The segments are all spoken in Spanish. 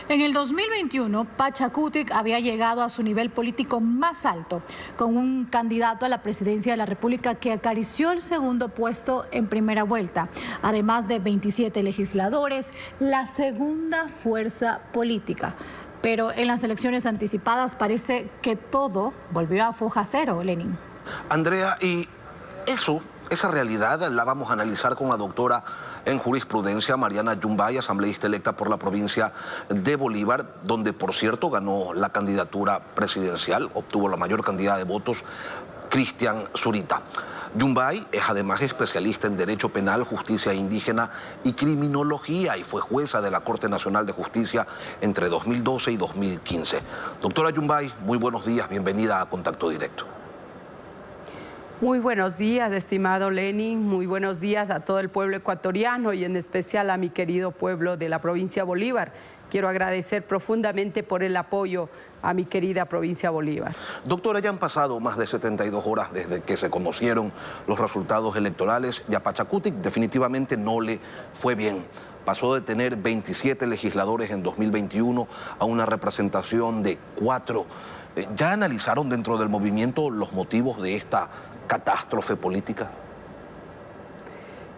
En el 2021, Pachakutik había llegado a su nivel político más alto, con un candidato a la presidencia de la República que acarició el segundo puesto en primera vuelta, además de 27 legisladores, la segunda fuerza política. Pero en las elecciones anticipadas parece que todo volvió a foja cero, Lenin. Andrea, y esa realidad la vamos a analizar con la doctora en jurisprudencia Mariana Yumbay, asambleísta electa por la provincia de Bolívar, donde por cierto ganó la candidatura presidencial, obtuvo la mayor cantidad de votos, Cristian Zurita. Yumbay es además especialista en Derecho Penal, Justicia Indígena y Criminología y fue jueza de la Corte Nacional de Justicia entre 2012 y 2015. Doctora Yumbay, muy buenos días, bienvenida a Contacto Directo. Muy buenos días, estimado Lenin, muy buenos días a todo el pueblo ecuatoriano y en especial a mi querido pueblo de la provincia de Bolívar. Quiero agradecer profundamente por el apoyo a mi querida provincia de Bolívar. Doctora, ya han pasado más de 72 horas desde que se conocieron los resultados electorales y a Pachakutik definitivamente no le fue bien. Pasó de tener 27 legisladores en 2021 a una representación de 4. ¿Ya analizaron dentro del movimiento los motivos de esta catástrofe política?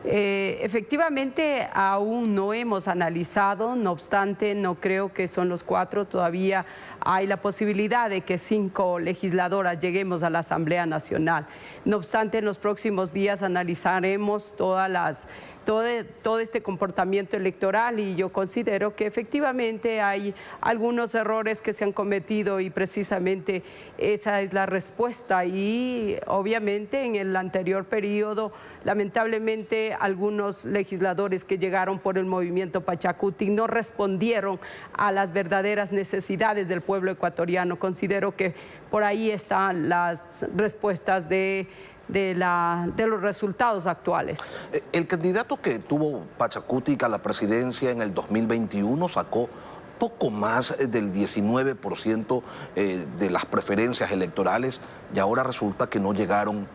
Efectivamente, aún no hemos analizado, no obstante, no creo que son los 4, todavía hay la posibilidad de que 5 legisladoras lleguemos a la Asamblea Nacional. No obstante, en los próximos días analizaremos todo este comportamiento electoral y yo considero que efectivamente hay algunos errores que se han cometido y precisamente esa es la respuesta y obviamente en el anterior periodo lamentablemente algunos legisladores que llegaron por el movimiento Pachakutik no respondieron a las verdaderas necesidades del pueblo ecuatoriano. Considero que por ahí están las respuestas de los resultados actuales. El candidato que tuvo Pachakutik a la presidencia en el 2021 sacó poco más del 19% de las preferencias electorales y ahora resulta que no llegaron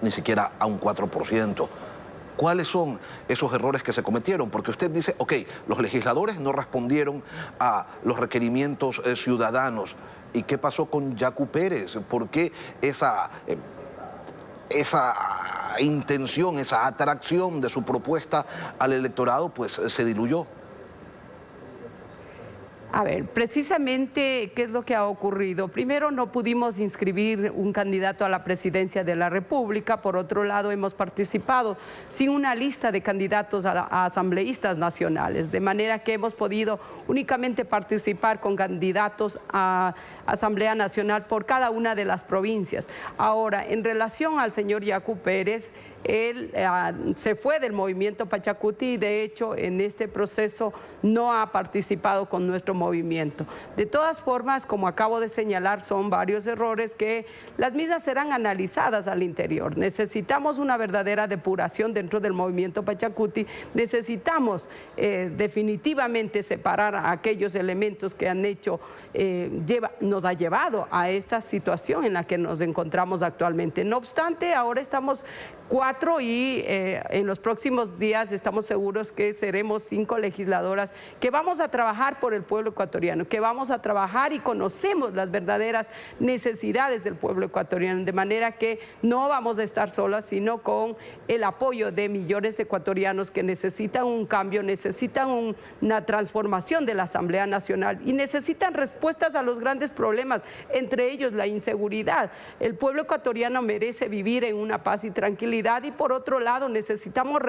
ni siquiera a un 4%. ¿Cuáles son esos errores que se cometieron? Porque usted dice, ok, los legisladores no respondieron a los requerimientos ciudadanos. ¿Y qué pasó con Yacu Pérez? ¿Por qué esa intención, esa atracción de su propuesta al electorado pues se diluyó? A ver, precisamente, ¿qué es lo que ha ocurrido? Primero, no pudimos inscribir un candidato a la presidencia de la República. Por otro lado, hemos participado sin una lista de candidatos a asambleístas nacionales, de manera que hemos podido únicamente participar con candidatos a Asamblea Nacional por cada una de las provincias. Ahora, en relación al señor Yacu Pérez, él se fue del movimiento Pachakutik y de hecho en este proceso no ha participado con nuestro movimiento. De todas formas, como acabo de señalar, son varios errores que las mismas serán analizadas al interior. Necesitamos una verdadera depuración dentro del movimiento Pachakutik, necesitamos definitivamente separar a aquellos elementos que han hecho, nos ha llevado a esta situación en la que nos encontramos actualmente. No obstante, ahora estamos 4 y en los próximos días estamos seguros que seremos 5 legisladoras que vamos a trabajar por el pueblo ecuatoriano, que vamos a trabajar y conocemos las verdaderas necesidades del pueblo ecuatoriano, de manera que no vamos a estar solas, sino con el apoyo de millones de ecuatorianos que necesitan un cambio, necesitan una transformación de la Asamblea Nacional y necesitan respuestas a los grandes problemas, entre ellos la inseguridad. El pueblo ecuatoriano merece vivir en una paz y tranquilidad y por otro lado necesitamos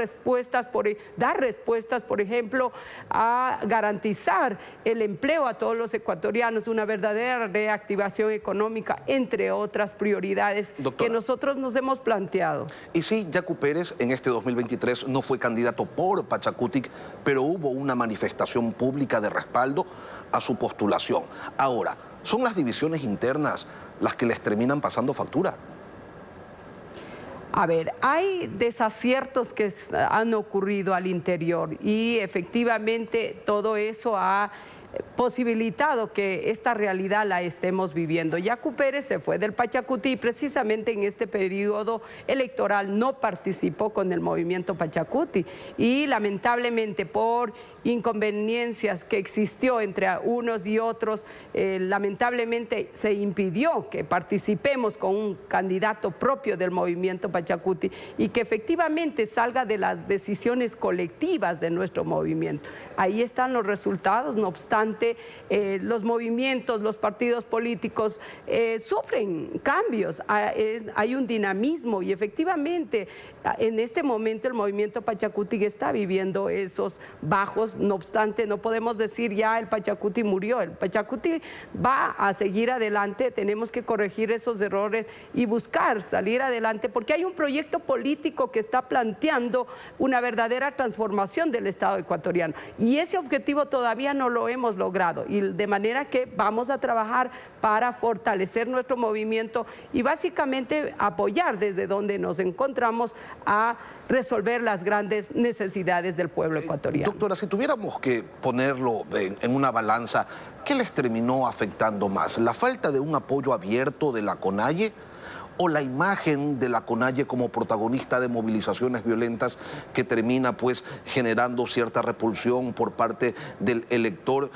dar respuestas, por ejemplo, a garantizar el empleo a todos los ecuatorianos, una verdadera reactivación económica, entre otras prioridades que nosotros nos hemos planteado. Y sí, Yacu Pérez en este 2023 no fue candidato por Pachakutik, pero hubo una manifestación pública de respaldo a su postulación. Ahora, ¿son las divisiones internas las que les terminan pasando factura? A ver, hay desaciertos que han ocurrido al interior y efectivamente todo eso ha posibilitado que esta realidad la estemos viviendo. Yacu Pérez se fue del Pachacuti y precisamente en este periodo electoral no participó con el movimiento Pachacuti y lamentablemente por inconveniencias que existió entre unos y otros, lamentablemente se impidió que participemos con un candidato propio del movimiento Pachacuti y que efectivamente salga de las decisiones colectivas de nuestro movimiento. Ahí están los resultados, no obstante, los movimientos, los partidos políticos sufren cambios, hay un dinamismo y efectivamente en este momento el movimiento Pachacuti está viviendo esos bajos. No obstante, no podemos decir ya el Pachacuti murió, el Pachacuti va a seguir adelante, tenemos que corregir esos errores y buscar salir adelante porque hay un proyecto político que está planteando una verdadera transformación del Estado ecuatoriano y ese objetivo todavía no lo hemos logrado y de manera que vamos a trabajar para fortalecer nuestro movimiento y básicamente apoyar desde donde nos encontramos a resolver las grandes necesidades del pueblo ecuatoriano. Doctora, si tuviéramos que ponerlo en una balanza, ¿qué les terminó afectando más? ¿La falta de un apoyo abierto de la CONAIE o la imagen de la CONAIE como protagonista de movilizaciones violentas que termina pues generando cierta repulsión por parte del elector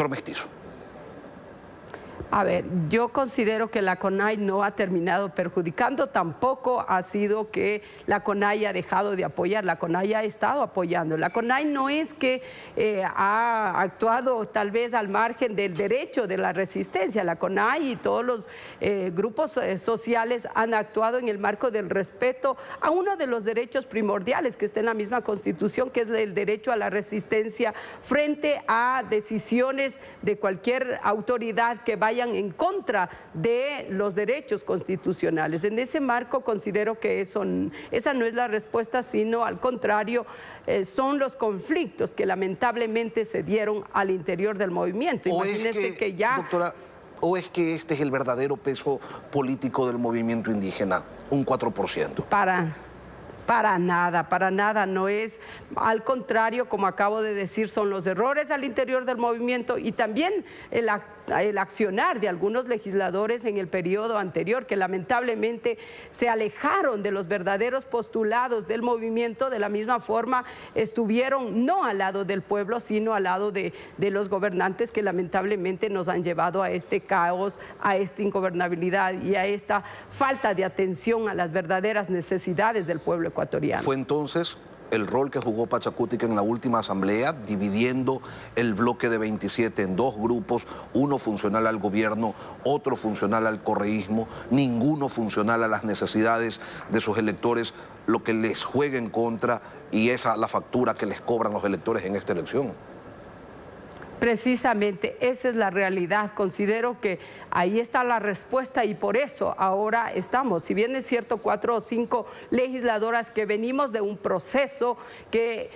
mestizo? A ver, yo considero que la CONAIE no ha terminado perjudicando, tampoco ha sido que la CONAIE ha dejado de apoyar, la CONAIE ha estado apoyando. La CONAIE no es que ha actuado tal vez al margen del derecho de la resistencia, la CONAIE y todos los grupos sociales han actuado en el marco del respeto a uno de los derechos primordiales que está en la misma Constitución, que es el derecho a la resistencia frente a decisiones de cualquier autoridad que vaya en contra de los derechos constitucionales. En ese marco considero que esa no es la respuesta, sino al contrario, son los conflictos que lamentablemente se dieron al interior del movimiento. Imagínense que ya... Doctora, ¿o es que este es el verdadero peso político del movimiento indígena? Un 4%. Para nada, no es, al contrario, como acabo de decir, son los errores al interior del movimiento y también el accionar de algunos legisladores en el periodo anterior que lamentablemente se alejaron de los verdaderos postulados del movimiento, de la misma forma estuvieron no al lado del pueblo, sino al lado de los gobernantes que lamentablemente nos han llevado a este caos, a esta ingobernabilidad y a esta falta de atención a las verdaderas necesidades del pueblo ecuatoriano. Fue entonces el rol que jugó Pachacutic en la última asamblea, dividiendo el bloque de 27 en dos grupos, uno funcional al gobierno, otro funcional al correísmo, ninguno funcional a las necesidades de sus electores, lo que les juega en contra y esa la factura que les cobran los electores en esta elección. Precisamente, esa es la realidad. Considero que ahí está la respuesta y por eso ahora estamos. Si bien es cierto, 4 o 5 legisladoras que venimos de un proceso que...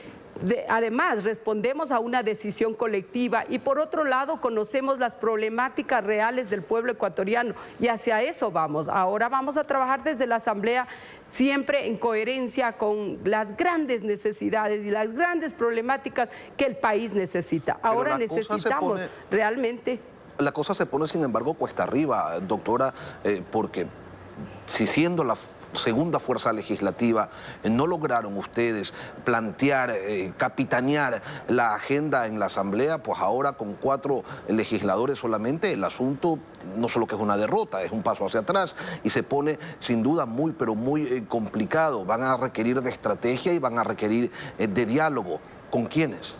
además, respondemos a una decisión colectiva y por otro lado conocemos las problemáticas reales del pueblo ecuatoriano y hacia eso vamos. Ahora vamos a trabajar desde la Asamblea siempre en coherencia con las grandes necesidades y las grandes problemáticas que el país necesita. Ahora necesitamos realmente... La cosa se pone, sin embargo, cuesta arriba, doctora, porque si siendo la segunda fuerza legislativa no lograron ustedes plantear, capitanear la agenda en la Asamblea, pues ahora con 4 legisladores solamente el asunto no solo que es una derrota, es un paso hacia atrás y se pone sin duda muy, pero muy complicado. Van a requerir de estrategia y van a requerir de diálogo. ¿Con quiénes?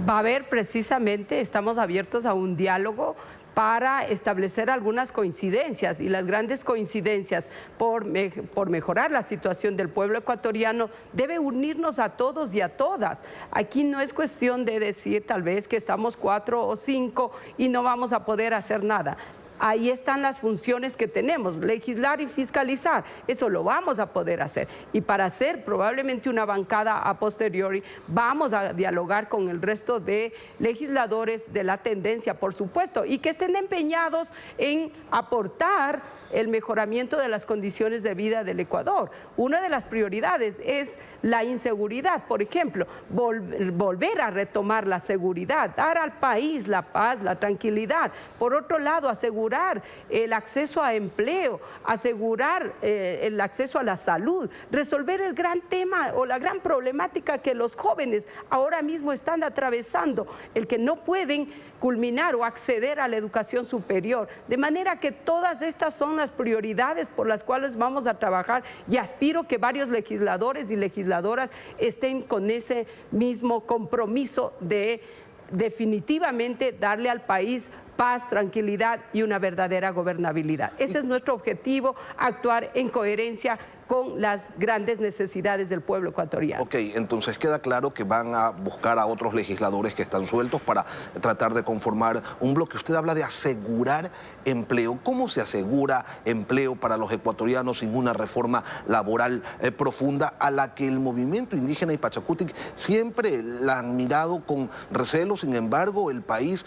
Va a haber precisamente, estamos abiertos a un diálogo para establecer algunas coincidencias y las grandes coincidencias por mejorar la situación del pueblo ecuatoriano debe unirnos a todos y a todas. Aquí no es cuestión de decir tal vez que estamos 4 o 5 y no vamos a poder hacer nada. Ahí están las funciones que tenemos, legislar y fiscalizar, eso lo vamos a poder hacer. Y para hacer probablemente una bancada a posteriori, vamos a dialogar con el resto de legisladores de la tendencia, por supuesto, y que estén empeñados en aportar el mejoramiento de las condiciones de vida del Ecuador. Una de las prioridades es la inseguridad, por ejemplo, volver a retomar la seguridad, dar al país la paz, la tranquilidad. Por otro lado, asegurar el acceso a empleo, asegurar el acceso a la salud, resolver el gran tema o la gran problemática que los jóvenes ahora mismo están atravesando, el que no pueden culminar o acceder a la educación superior. De manera que todas estas son las prioridades por las cuales vamos a trabajar y aspiro que varios legisladores y legisladoras estén con ese mismo compromiso de definitivamente darle al país paz, tranquilidad y una verdadera gobernabilidad. Ese es nuestro objetivo, actuar en coherencia con las grandes necesidades del pueblo ecuatoriano. Ok, entonces queda claro que van a buscar a otros legisladores que están sueltos para tratar de conformar un bloque. Usted habla de asegurar empleo. ¿Cómo se asegura empleo para los ecuatorianos sin una reforma laboral profunda a la que el movimiento indígena y Pachakutik siempre la han mirado con recelo? Sin embargo, el país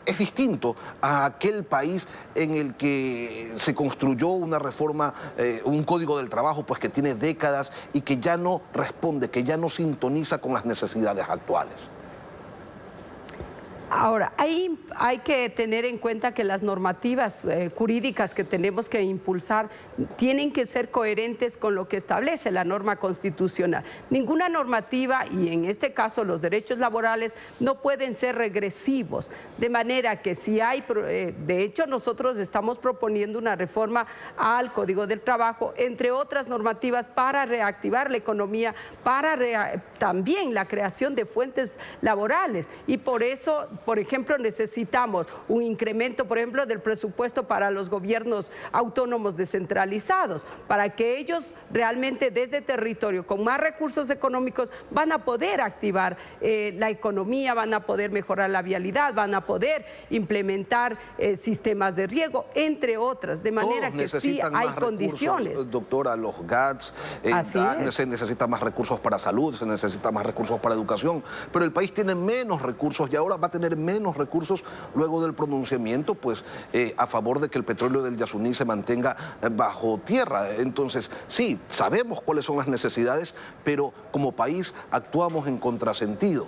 es distinto a aquel país en el que se construyó una reforma, un código del trabajo, pues que tiene décadas y que ya no responde, que ya no sintoniza con las necesidades actuales. Ahora, hay que tener en cuenta que las normativas jurídicas que tenemos que impulsar tienen que ser coherentes con lo que establece la norma constitucional. Ninguna normativa, y en este caso los derechos laborales, no pueden ser regresivos. De manera que si hay, de hecho nosotros estamos proponiendo una reforma al Código del Trabajo, entre otras normativas para reactivar la economía, para también la creación de fuentes laborales. Y por eso, por ejemplo, necesitamos un incremento, por ejemplo, del presupuesto para los gobiernos autónomos descentralizados, para que ellos realmente desde territorio, con más recursos económicos, van a poder activar la economía, van a poder mejorar la vialidad, van a poder implementar sistemas de riego, entre otras, de manera que sí hay condiciones. Doctora, los GATS, se necesita más recursos para salud, se necesita más recursos para educación, pero el país tiene menos recursos y ahora va a tener menos recursos luego del pronunciamiento, pues a favor de que el petróleo del Yasuní se mantenga bajo tierra. Entonces, sí, sabemos cuáles son las necesidades, pero como país actuamos en contrasentido.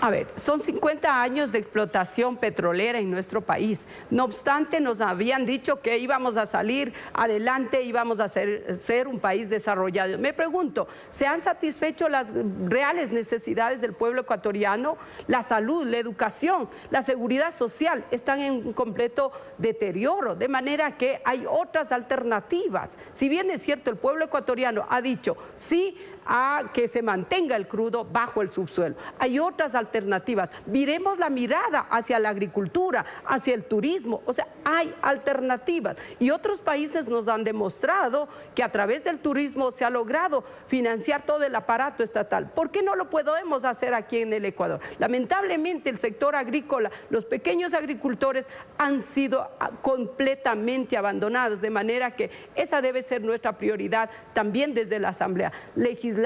A ver, son 50 años de explotación petrolera en nuestro país. No obstante, nos habían dicho que íbamos a salir adelante, íbamos a ser un país desarrollado. Me pregunto, ¿se han satisfecho las reales necesidades del pueblo ecuatoriano? La salud, la educación, la seguridad social están en un completo deterioro, de manera que hay otras alternativas. Si bien es cierto, el pueblo ecuatoriano ha dicho sí a que se mantenga el crudo bajo el subsuelo. Hay otras alternativas. Viremos la mirada hacia la agricultura, hacia el turismo. O sea, hay alternativas. Y otros países nos han demostrado que a través del turismo se ha logrado financiar todo el aparato estatal. ¿Por qué no lo podemos hacer aquí en el Ecuador? Lamentablemente, el sector agrícola, los pequeños agricultores han sido completamente abandonados, de manera que esa debe ser nuestra prioridad también desde la Asamblea. Legislar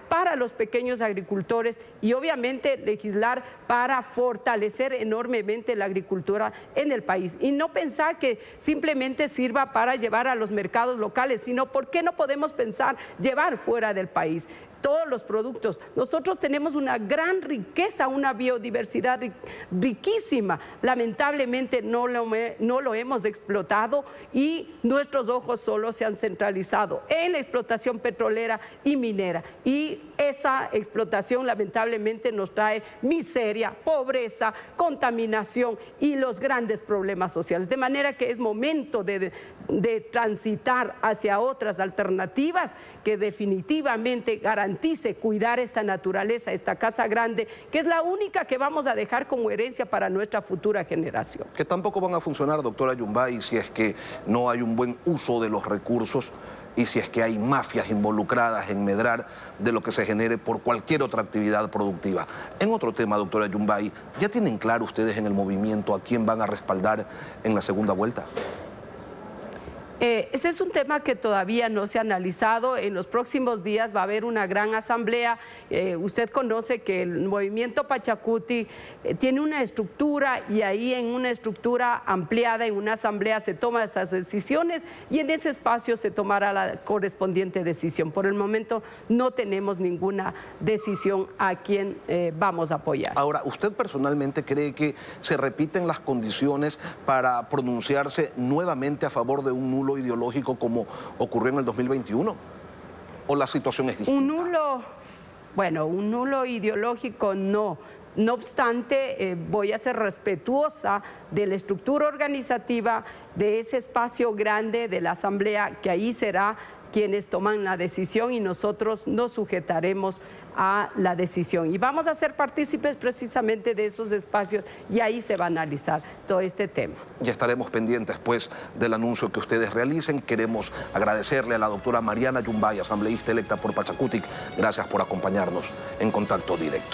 para los pequeños agricultores y obviamente legislar para fortalecer enormemente la agricultura en el país y no pensar que simplemente sirva para llevar a los mercados locales, sino ¿por qué no podemos pensar llevar fuera del país todos los productos? Nosotros tenemos una gran riqueza, una biodiversidad riquísima. Lamentablemente no lo hemos explotado y nuestros ojos solo se han centralizado en la explotación petrolera y minera. Y esa explotación lamentablemente nos trae miseria, pobreza, contaminación y los grandes problemas sociales. De manera que es momento de transitar hacia otras alternativas que definitivamente garantice cuidar esta naturaleza, esta casa grande, que es la única que vamos a dejar como herencia para nuestra futura generación. Que tampoco van a funcionar, doctora Yumbay, si es que no hay un buen uso de los recursos y si es que hay mafias involucradas en medrar de lo que se genere por cualquier otra actividad productiva. En otro tema, doctora Yumbay, ¿ya tienen claro ustedes en el movimiento a quién van a respaldar en la segunda vuelta? Ese es un tema que todavía no se ha analizado. En los próximos días va a haber una gran asamblea. Usted conoce que el movimiento Pachacuti tiene una estructura y ahí en una estructura ampliada, en una asamblea se toman esas decisiones y en ese espacio se tomará la correspondiente decisión. Por el momento no tenemos ninguna decisión a quién vamos a apoyar. Ahora, ¿usted personalmente cree que se repiten las condiciones para pronunciarse nuevamente a favor de un nulo ideológico como ocurrió en el 2021? ¿O la situación es distinta? Un nulo ideológico no. No obstante, voy a ser respetuosa de la estructura organizativa, de ese espacio grande de la Asamblea, que ahí será quienes toman la decisión y nosotros nos sujetaremos a la decisión. Y vamos a ser partícipes precisamente de esos espacios y ahí se va a analizar todo este tema. Ya estaremos pendientes pues del anuncio que ustedes realicen. Queremos agradecerle a la doctora Mariana Yumbay, asambleísta electa por Pachacutic. Gracias por acompañarnos en Contacto Directo.